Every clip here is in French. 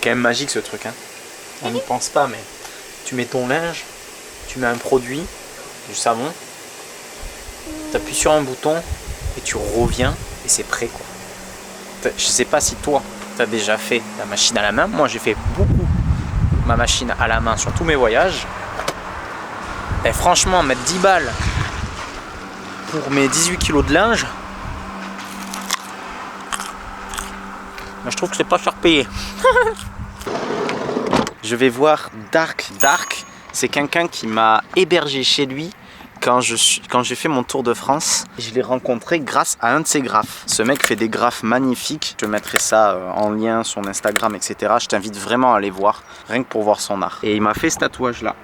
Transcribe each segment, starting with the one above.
quand même magique ce truc, hein. On n'y pense pas, mais tu mets ton linge, tu mets un produit, du savon, tu appuies sur un bouton et tu reviens et c'est prêt, quoi. Je sais pas si toi tu as déjà fait la machine à la main. Moi j'ai fait beaucoup ma machine à la main sur tous mes voyages. Et franchement, mettre 10 balles pour mes 18 kilos de linge, je trouve que c'est pas cher payé. Je vais voir Dark. Dark, c'est quelqu'un qui m'a hébergé chez lui quand j'ai fait mon tour de France. Je l'ai rencontré grâce à un de ses graphes. Ce mec fait des graphes magnifiques. Je mettrai ça en lien, son Instagram, etc. Je t'invite vraiment à aller voir, rien que pour voir son art. Et il m'a fait ce tatouage là.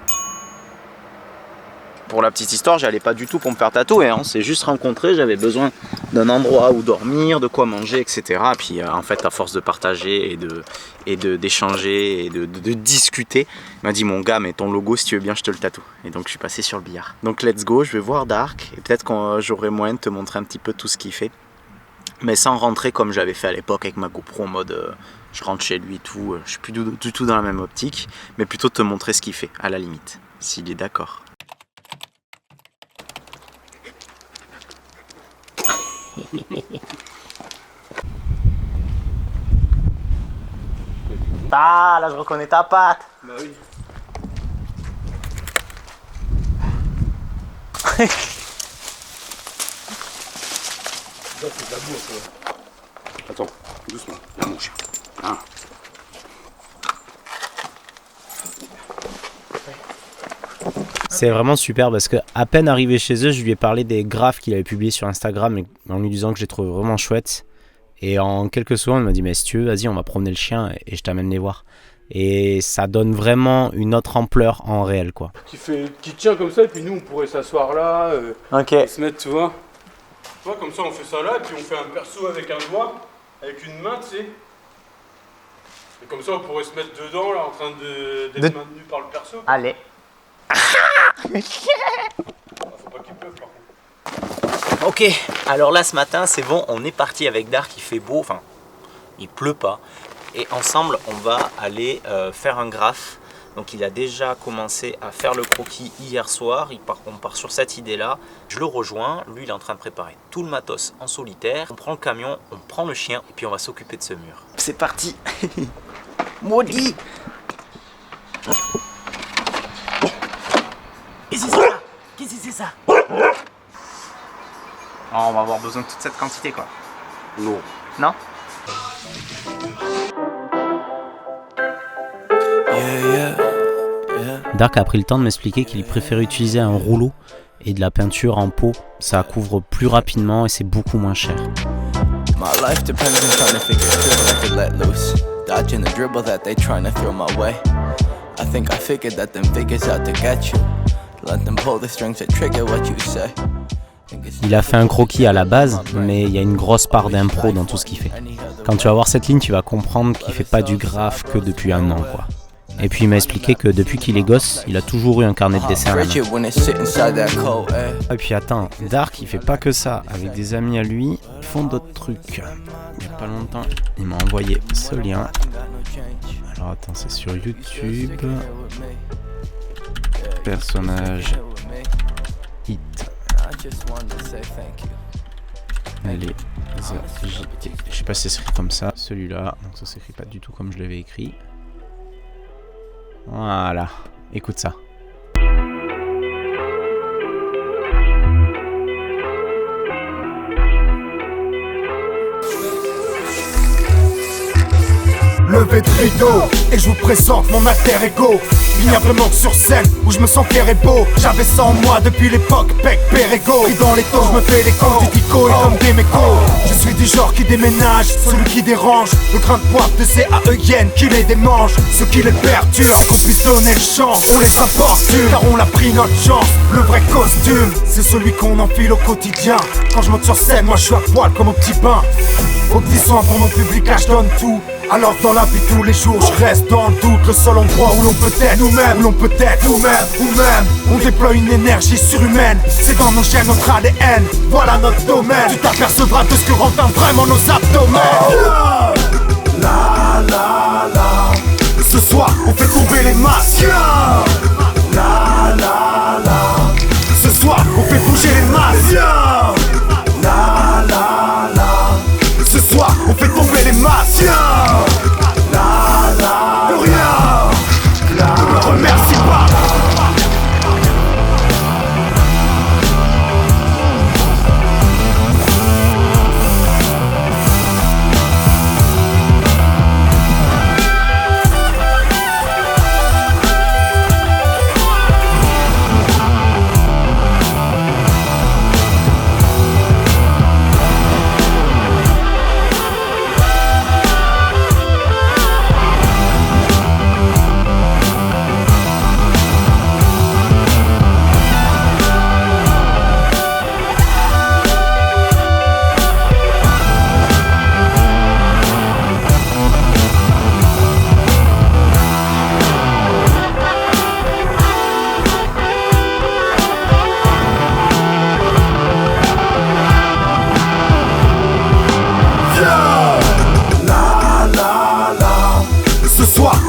Pour la petite histoire, j'allais pas du tout pour me faire tatouer, hein. On s'est juste rencontrés, j'avais besoin d'un endroit où dormir, de quoi manger, etc. Et puis en fait, à force de partager et d'échanger et de discuter, il m'a dit mon gars, mets ton logo si tu veux bien, je te le tatoue. Et donc je suis passé sur le billard. Donc let's go, je vais voir Dark et peut-être que j'aurai moyen de te montrer un petit peu tout ce qu'il fait. Mais sans rentrer comme j'avais fait à l'époque avec ma GoPro en mode je rentre chez lui et tout. Je suis plus du tout dans la même optique, mais plutôt te montrer ce qu'il fait, à la limite, s'il est d'accord. Ah, là je reconnais ta patte. Bah oui. C'est de la boue, ça. Attends, doucement. Là, mon chien. Hein. C'est vraiment super parce que à peine arrivé chez eux, je lui ai parlé des graphes qu'il avait publiés sur Instagram en lui disant que je les trouvais vraiment chouettes. Et en quelques secondes, il m'a dit mais si tu veux, vas-y, on va promener le chien et je t'amène les voir. Et ça donne vraiment une autre ampleur en réel, quoi. Qui tient comme ça et puis nous on pourrait s'asseoir là, se mettre, tu vois. Tu vois, comme ça on fait ça là et puis on fait un perso avec un doigt, avec une main, tu sais. Et comme ça on pourrait se mettre dedans là en train d'être maintenu par le perso. Allez. Faut pas qu'il pleuve par contre. Ok, alors là ce matin c'est bon, on est parti avec Dark, il fait beau, enfin il pleut pas. Et ensemble on va aller faire un graphe. Donc il a déjà commencé à faire le croquis hier soir, on part sur cette idée là. Je le rejoins, lui il est en train de préparer tout le matos en solitaire. On prend le camion, on prend le chien et puis on va s'occuper de ce mur. C'est parti. Maudit. Qu'est-ce que c'est ça? Qu'est-ce que c'est ça? Oh, on va avoir besoin de toute cette quantité quoi. Non. Non? Dark a pris le temps de m'expliquer qu'il préfère utiliser un rouleau et de la peinture en pot. Ça couvre plus rapidement et c'est beaucoup moins cher. My life depends on trying to figure out if I let loose, dodging the dribble that they trying to throw my way. I think I figured that them figures out to get you. Let them pull the strings that trigger what you say. Il a fait un croquis à la base, mais il y a une grosse part d'impro dans tout ce qu'il fait. Quand tu vas voir cette ligne, tu vas comprendre qu'il fait pas du graphe que depuis un an, quoi. Et puis il m'a expliqué que depuis qu'il est gosse, il a toujours eu un carnet de dessin à la main. Et puis attends, Dark il fait pas que ça, avec des amis à lui, ils font d'autres trucs. Il y a pas longtemps, il m'a envoyé ce lien. Alors attends, c'est sur YouTube. Personnage hit. Les AJT. Je sais pas si c'est écrit comme ça. Celui-là, donc ça s'écrit pas du tout comme je l'avais écrit. Voilà, écoute ça. Levé de rideau, et je vous présente mon alter ego. Il n'y a vraiment que sur scène où je me sens fier et beau. J'avais ça en moi depuis l'époque Bec Perego. Et dans les taux je me fais les cons du dico et comme des mécos. Je suis du genre qui déménage, celui qui dérange. Le grain de poivre de ces AEN qui les démange. Ceux qui les perturbent, qu'on puisse donner le champ. On les importune car on a pris notre chance. Le vrai costume, c'est celui qu'on enfile au quotidien. Quand je monte sur scène, moi je suis à poil comme au petit bain. Au petit soin pour mon public, là je donne tout. Alors dans la vie tous les jours, je reste dans le doute. Le seul endroit où l'on peut être nous-mêmes, où l'on peut être nous-mêmes, ou même on déploie une énergie surhumaine. C'est dans nos gènes, notre ADN, voilà notre domaine. Tu t'apercevras de ce que rendent vraiment nos abdomens. La la la, Ce soir on fait tomber les masques. La la la. Ce soir on fait bouger les masques. La la la. Ce soir on fait tomber les masques. La la. De rien. La. Ne me remercie pas.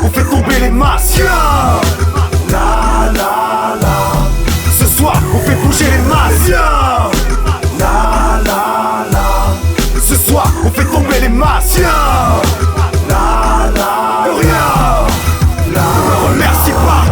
On fait tomber les masques. La la la. Ce soir on fait bouger les masques. La la la. Ce soir on fait tomber les masques. La la. De rien. La. Ne me remercie pas.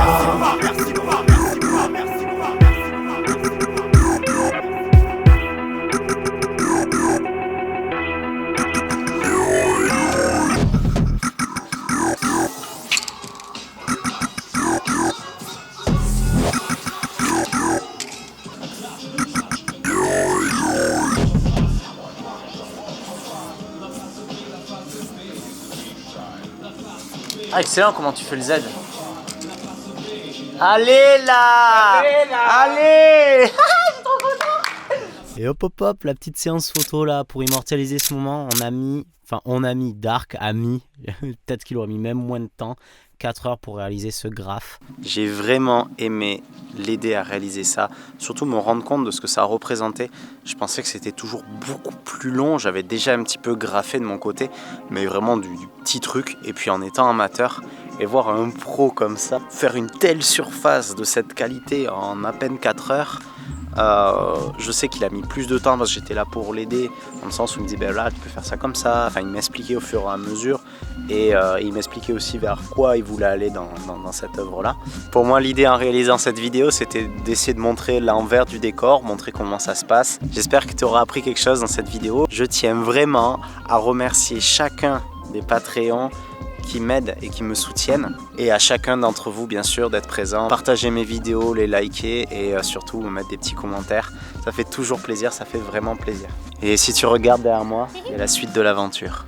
Ah, excellent, comment tu fais le Z? Allez là! Allez là! Allez! Et hop hop hop, la petite séance photo là pour immortaliser ce moment. Dark a mis, peut-être qu'il aurait mis même moins de temps, 4 heures pour réaliser ce graphe. J'ai vraiment aimé l'aider à réaliser ça, surtout me rendre compte de ce que ça représentait. Je pensais que c'était toujours beaucoup plus long, j'avais déjà un petit peu graffé de mon côté, mais vraiment du petit truc. Et puis en étant amateur, et voir un pro comme ça, faire une telle surface de cette qualité en à peine 4 heures, je sais qu'il a mis plus de temps parce que j'étais là pour l'aider, dans le sens où il me dit ben là tu peux faire ça comme ça, enfin il m'expliquait au fur et à mesure et il m'expliquait aussi vers quoi il voulait aller dans cette œuvre là. Pour moi l'idée en réalisant cette vidéo c'était d'essayer de montrer l'envers du décor, montrer comment ça se passe. J'espère que tu auras appris quelque chose dans cette vidéo. Je tiens vraiment à remercier chacun des Patreons qui m'aident et qui me soutiennent, et à chacun d'entre vous bien sûr d'être présent, partager mes vidéos, les liker et surtout me mettre des petits commentaires. Ça fait toujours plaisir, ça fait vraiment plaisir. Et si tu regardes derrière moi, il y a la suite de l'aventure.